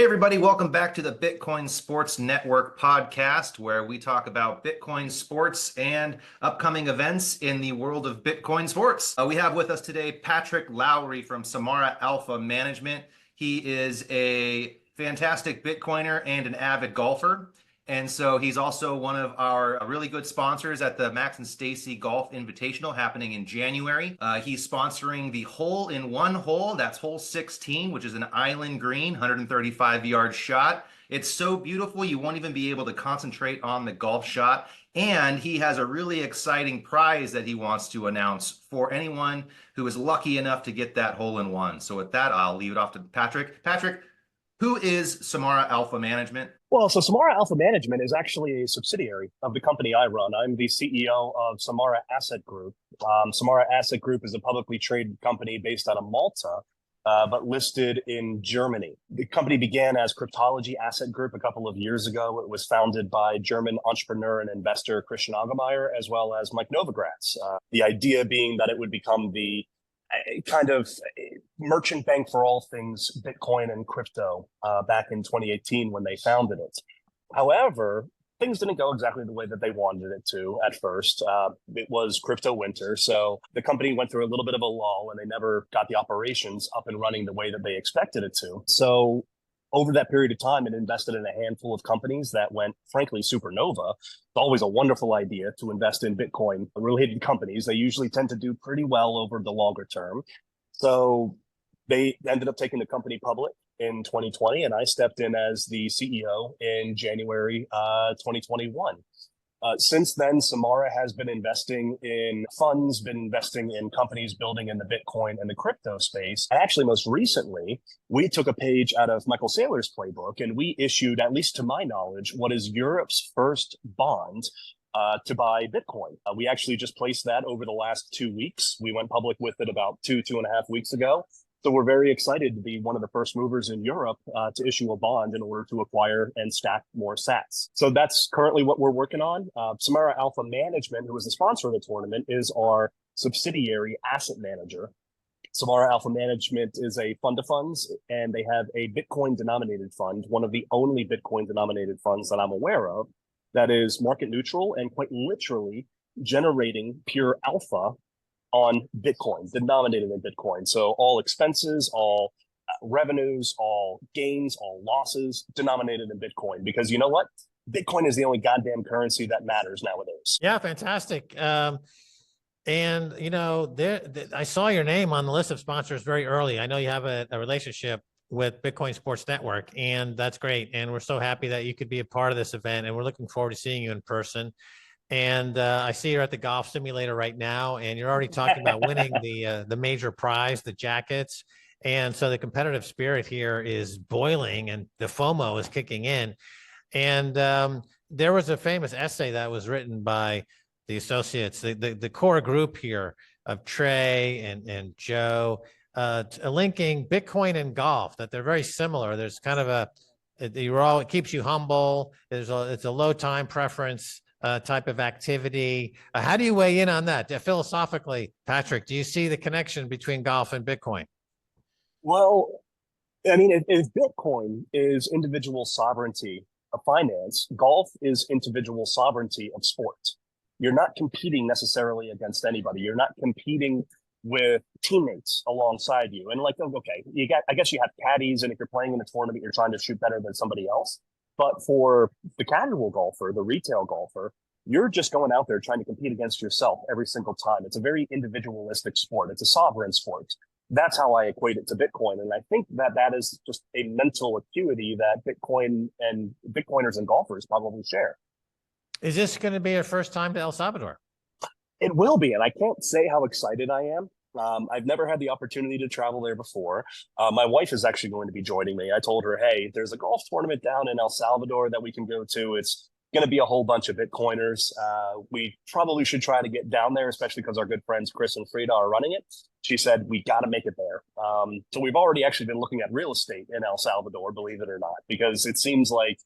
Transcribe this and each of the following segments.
everybody, welcome back to the Bitcoin Sports Network podcast, where we talk about Bitcoin sports and upcoming events in the world of Bitcoin sports. We have with us today Patrick Lowry from Samara Alpha Management. He is a fantastic Bitcoiner and an avid golfer. And so he's also one of our really good sponsors at the Max and Stacy Golf Invitational happening in January. He's sponsoring the hole-in-one hole. That's hole 16, which is an island green, 135-yard shot. It's so beautiful, you won't even be able to concentrate on the golf shot. And he has a really exciting prize that he wants to announce for anyone who is lucky enough to get that hole-in-one. So with that, I'll leave it off to Patrick. Patrick, who is Samara Alpha Management? Well, so Samara Alpha Management is actually a subsidiary of the company I run. I'm the CEO of Samara Asset Group. Samara Asset Group is a publicly traded company based out of Malta, but listed in Germany. The company began as Cryptology Asset Group a couple of years ago. It was founded by German entrepreneur and investor Christian Augemeyer, as well as Mike Novogratz. The idea being that it would become the kind of merchant bank for all things Bitcoin and crypto back in 2018 when they founded it. However, things didn't go exactly the way that they wanted it to at first. It was crypto winter, so the company went through a little bit of a lull and they never got the operations up and running the way that they expected it to. So over that period of time, it invested in a handful of companies that went, frankly, supernova. It's always a wonderful idea to invest in Bitcoin-related companies. They usually tend to do pretty well over the longer term. So they ended up taking the company public in 2020, and I stepped in as the CEO in January 2021. Since then, Samara has been investing in funds, been investing in companies building in the Bitcoin and the crypto space. And actually, most recently, we took a page out of Michael Saylor's playbook, and we issued, at least to my knowledge, what is Europe's first bond to buy Bitcoin. We actually just placed that over the last 2 weeks. We went public with it about two and a half weeks ago. So we're very excited to be one of the first movers in Europe to issue a bond in order to acquire and stack more sats. So that's currently what we're working on. Samara Alpha Management, who is the sponsor of the tournament, is our subsidiary asset manager. Samara Alpha Management is a fund of funds, and they have a Bitcoin-denominated fund, one of the only Bitcoin-denominated funds that I'm aware of, that is market neutral and quite literally generating pure alpha on Bitcoin, denominated in Bitcoin. So all expenses, all revenues, all gains, all losses denominated in Bitcoin. Because you know what? Bitcoin is the only goddamn currency that matters nowadays. Yeah, fantastic. And, you know, I saw your name on the list of sponsors very early. I know you have a relationship with Bitcoin Sports Network, and that's great. And we're so happy that you could be a part of this event, and we're looking forward to seeing you in person. And I see you're at the golf simulator right now, and you're already talking about winning the major prize, the jackets. And so the competitive spirit here is boiling, and the FOMO is kicking in. And there was a famous essay that was written by the associates, the core group here of Trey and Joe, linking Bitcoin and golf, that they're very similar. There's kind of it keeps you humble. It's a low time preference type of activity. How do you weigh in on that? Philosophically, Patrick, do you see the connection between golf and Bitcoin? Well, I mean, if Bitcoin is individual sovereignty of finance, golf is individual sovereignty of sport. You're not competing necessarily against anybody. You're not competing with teammates alongside you. And like, okay, I guess you have caddies, and if you're playing in a tournament, you're trying to shoot better than somebody else. But for the casual golfer, the retail golfer, you're just going out there trying to compete against yourself every single time. It's a very individualistic sport. It's a sovereign sport. That's how I equate it to Bitcoin. And I think that is just a mental acuity that Bitcoin and Bitcoiners and golfers probably share. Is this going to be your first time to El Salvador? It will be. And I can't say how excited I am. I've never had the opportunity to travel there before. My wife is actually going to be joining me. I told her, hey, there's a golf tournament down in El Salvador that we can go to. It's going to be a whole bunch of Bitcoiners. We probably should try to get down there, especially because our good friends Chris and Frieda are running it. She said, we got to make it there. So we've already actually been looking at real estate in El Salvador, believe it or not, because it seems like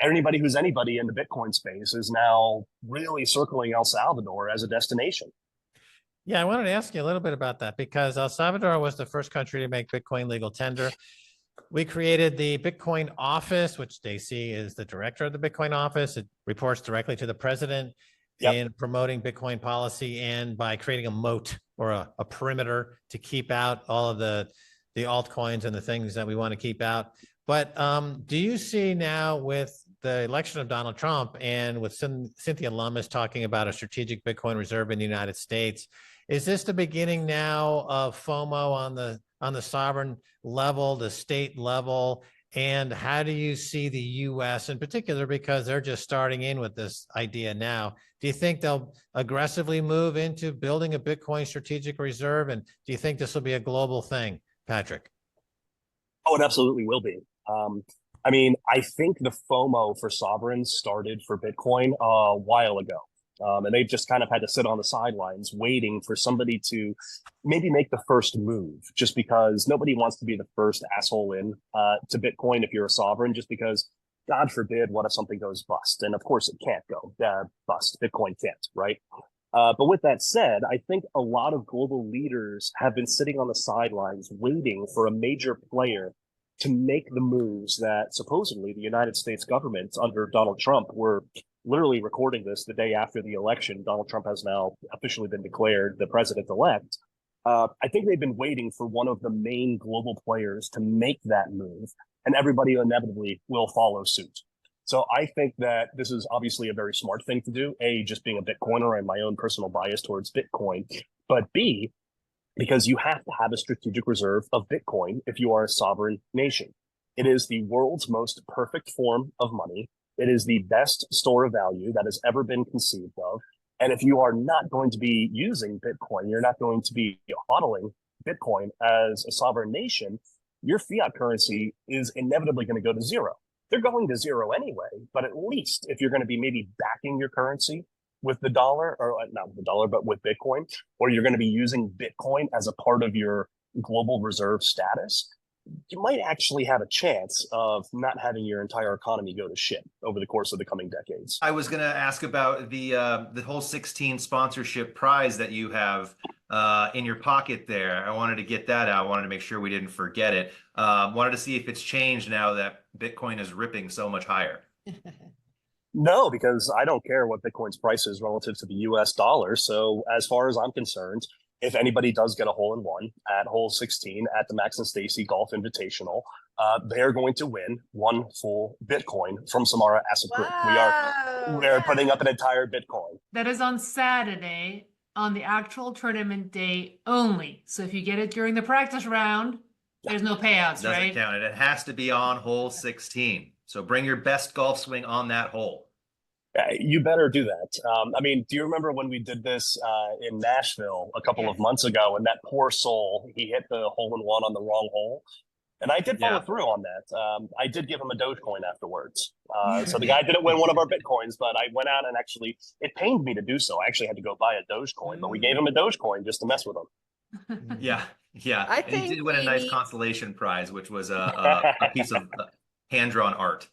anybody who's anybody in the Bitcoin space is now really circling El Salvador as a destination. Yeah, I wanted to ask you a little bit about that, because El Salvador was the first country to make Bitcoin legal tender. We created the Bitcoin office, which Stacy is the director of the Bitcoin office. It reports directly to the president in promoting Bitcoin policy and by creating a moat or a perimeter to keep out all of the altcoins and the things that we want to keep out. But do you see now with the election of Donald Trump and with Cynthia Lummis talking about a strategic Bitcoin reserve in the United States, is this the beginning now of FOMO on the sovereign level, the state level? And how do you see the U.S. in particular, because they're just starting in with this idea now? Do you think they'll aggressively move into building a Bitcoin strategic reserve? And do you think this will be a global thing, Patrick? Oh, it absolutely will be. I mean, I think the FOMO for sovereigns started for Bitcoin a while ago. And they've just kind of had to sit on the sidelines waiting for somebody to maybe make the first move, just because nobody wants to be the first asshole in to Bitcoin if you're a sovereign, just because, God forbid, what if something goes bust? And of course it can't go bust. Bitcoin can't, right? But with that said, I think a lot of global leaders have been sitting on the sidelines waiting for a major player to make the moves that supposedly the United States government under Donald Trump were literally recording this the day after the election. Donald Trump has now officially been declared the president-elect. I think they've been waiting for one of the main global players to make that move, and everybody inevitably will follow suit. So I think that this is obviously a very smart thing to do. A, just being a Bitcoiner and my own personal bias towards Bitcoin, but B, because you have to have a strategic reserve of Bitcoin if you are a sovereign nation. It is the world's most perfect form of money. It is the best store of value that has ever been conceived of. And if you are not going to be using Bitcoin, you're not going to be hodling Bitcoin as a sovereign nation, your fiat currency is inevitably going to go to zero. They're going to zero anyway, but at least if you're going to be maybe backing your currency with the dollar, or not with the dollar, but with Bitcoin, or you're going to be using Bitcoin as a part of your global reserve status, you might actually have a chance of not having your entire economy go to shit over the course of the coming decades. I was going to ask about the whole 16 sponsorship prize that you have in your pocket there. I wanted to get that out. I wanted to make sure we didn't forget it. Wanted to see if it's changed now that Bitcoin is ripping so much higher. No, because I don't care what Bitcoin's price is relative to the US dollar. So as far as I'm concerned, if anybody does get a hole in one at hole 16 at the Max and Stacy Golf Invitational, they're going to win one full Bitcoin from Samara Asset Group. We are putting up an entire Bitcoin. That is on Saturday on the actual tournament day only. So if you get it during the practice round, there's no payouts, Doesn't right? count. It has to be on hole 16. So bring your best golf swing on that hole. You better do that. I mean, do you remember when we did this in Nashville a couple of months ago, and that poor soul, he hit the hole-in-one on the wrong hole? And I did follow through on that. I did give him a Dogecoin afterwards. So the guy didn't win one of our Bitcoins, but I went out and actually, it pained me to do so. I actually had to go buy a Dogecoin, but we gave him a Dogecoin just to mess with him. Yeah. I And he did win a nice consolation prize, which was a piece of hand-drawn art.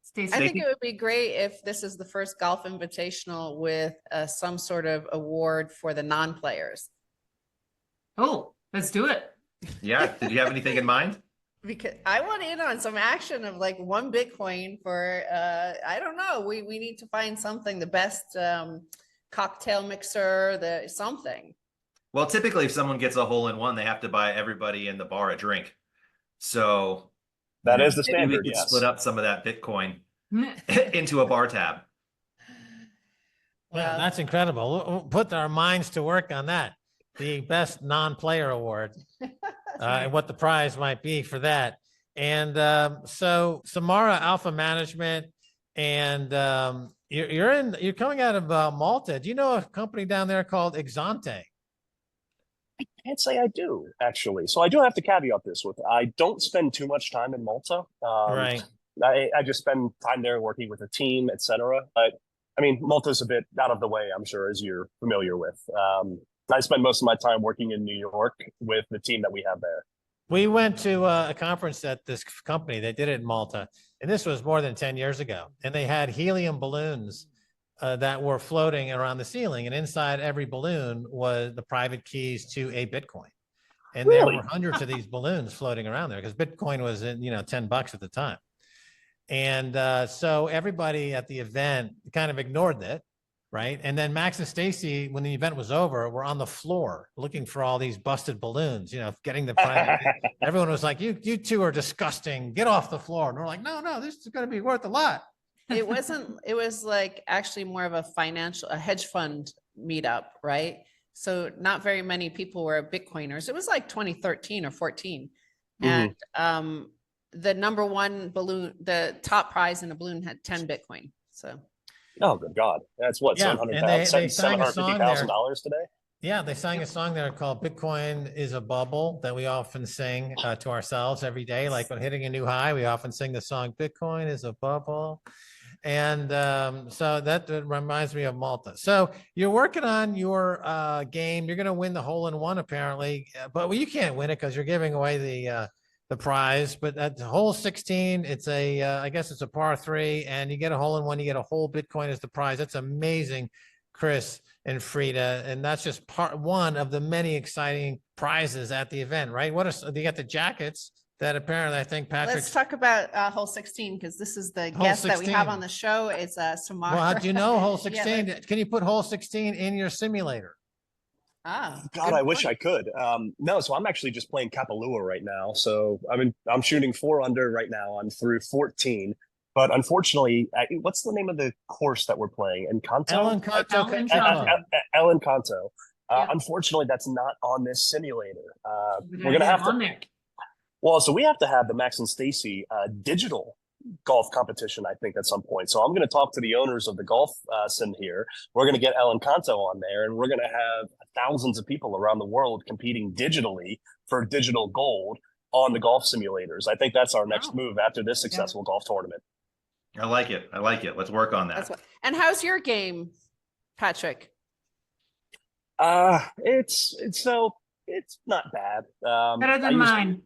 Stacey? I think it would be great if this is the first golf invitational with some sort of award for the non-players. Oh, let's do it. Yeah. Did you have anything in mind? Because I want in on some action of like one Bitcoin for, I don't know, we need to find something, the best cocktail mixer, something. Well, typically if someone gets a hole in one, they have to buy everybody in the bar a drink. So that is the standard. Maybe we could split up some of that Bitcoin into a bar tab. Well, that's incredible. We'll put our minds to work on that. The best non-player award and what the prize might be for that. And so Samara Alpha Management, and you're coming out of Malta. Do you know a company down there called Exante? I can't say I do, actually. So I do have to caveat this with, I don't spend too much time in Malta. Right. I just spend time there working with a team, etc. But I mean, Malta's a bit out of the way, I'm sure, as you're familiar with. I spend most of my time working in New York with the team that we have there. We went to a conference at this company. They did it in Malta, and this was more than 10 years ago. And they had helium balloons that were floating around the ceiling, and inside every balloon was the private keys to a Bitcoin. And there Really? were hundreds of these balloons floating around there because Bitcoin was in, $10 at the time. And so everybody at the event kind of ignored it, right? And then Max and Stacy, when the event was over, were on the floor looking for all these busted balloons, getting the prize. Everyone was like, you two are disgusting. Get off the floor. And we're like, no, this is going to be worth a lot. It was like actually more of a hedge fund meetup, right? So not very many people were Bitcoiners. It was like 2013 or 14. And the number one balloon, the top prize in a balloon had 10 Bitcoin. So. Oh, good God. That's what, Yeah, and they sang a song there. $750,000 today? Yeah, they sang a song there called Bitcoin is a Bubble that we often sing to ourselves every day. Like when hitting a new high, we often sing the song Bitcoin is a Bubble. And so that reminds me of Malta. So you're working on your game. You're going to win the hole-in-one apparently, but you can't win it because you're giving away the prize. But at hole 16, it's I guess it's a par 3, and you get a hole-in-one. You get a whole Bitcoin as the prize. That's amazing, Chris and Frieda, and that's just part one of the many exciting prizes at the event, right? You got the jackets that apparently I think Patrick. Let's talk about hole 16 because this is the guest that we have on the show. It's Samara. Well, how do you know hole 16? Yeah, Can you put hole 16 in your simulator? God, I wish I could. No, so I'm actually just playing Kapalua right now. So I'm shooting 4 under right now. I'm through 14. But unfortunately, what's the name of the course that we're playing? Encanto? El Encanto. Yeah. Unfortunately, that's not on this simulator. We're Gonna have on to. there. Well, so we have to have the Max and Stacy digital golf competition, I think, at some point. So I'm going to talk to the owners of the golf sim here. We're going to get El Encanto on there, and we're going to have thousands of people around the world competing digitally for digital gold on the golf simulators. I think that's our next move after this successful golf tournament. I like it. Let's work on that. And how's your game, Patrick? It's not bad. Better than mine.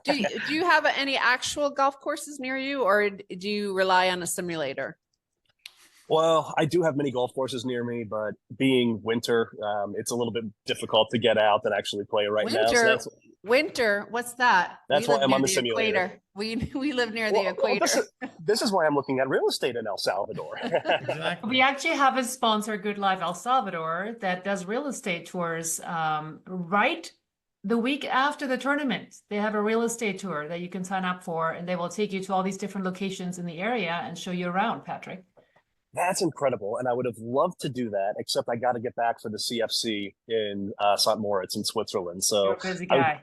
Do you have any actual golf courses near you, or do you rely on a simulator? Well, I do have many golf courses near me, but being winter, it's a little bit difficult to get out and actually play right now. So winter, what's that? That's why I'm on the simulator. Equator. We live near the equator. This is why I'm looking at real estate in El Salvador. Exactly. We actually have a sponsor, Good Life El Salvador, that does real estate tours right the week after the tournament. They have a real estate tour that you can sign up for, and they will take you to all these different locations in the area and show you around, Patrick. That's incredible. And I would have loved to do that, except I got to get back for the CFC in St. Moritz in Switzerland. So You're a busy guy.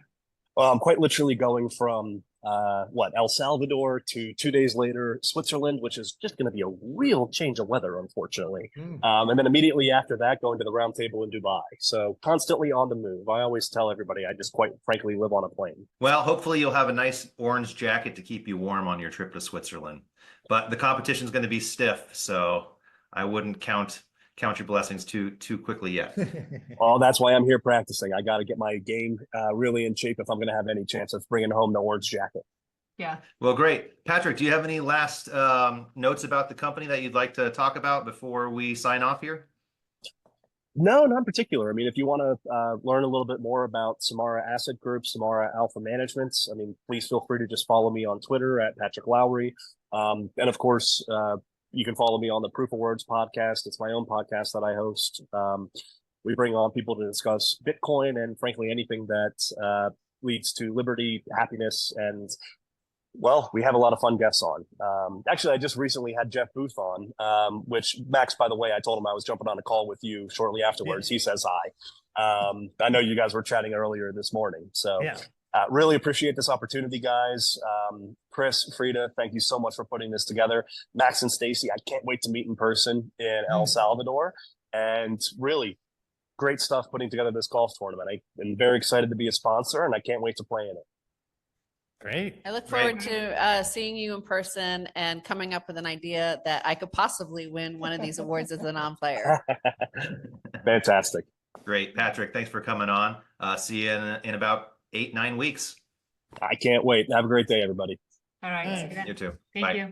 I'm quite literally going from El Salvador to 2 days later, Switzerland, which is just going to be a real change of weather, unfortunately. And then immediately after that, going to the round table in Dubai. So constantly on the move. I always tell everybody I just quite frankly live on a plane. Well, hopefully you'll have a nice orange jacket to keep you warm on your trip to Switzerland. But the competition is going to be stiff, so I wouldn't count your blessings too quickly yet. Oh, that's why I'm here practicing. I got to get my game really in shape if I'm going to have any chance of bringing home the orange jacket. Yeah. Well, great. Patrick, do you have any last notes about the company that you'd like to talk about before we sign off here? No, not in particular. I mean, if you want to learn a little bit more about Samara Asset Group, Samara Alpha Management, I mean, please feel free to just follow me on Twitter at Patrick Lowry. And of course, you can follow me on the Proof of Words podcast. It's my own podcast that I host. We bring on people to discuss Bitcoin and frankly, anything that leads to liberty, happiness, and well, we have a lot of fun guests on. Actually, I just recently had Jeff Booth on, which Max, by the way, I told him I was jumping on a call with you shortly afterwards. He says hi. I know you guys were chatting earlier this morning. So really appreciate this opportunity, guys. Chris, Frieda, thank you so much for putting this together. Max and Stacy, I can't wait to meet in person in El Salvador. And really great stuff putting together this golf tournament. I'm very excited to be a sponsor, and I can't wait to play in it. Great. I look forward to seeing you in person and coming up with an idea that I could possibly win one of these awards as a non-player. Fantastic. Great. Patrick, thanks for coming on. See you in about 8-9 weeks. I can't wait. Have a great day, everybody. All right. Thanks. See you then. You too. Thank Bye. you.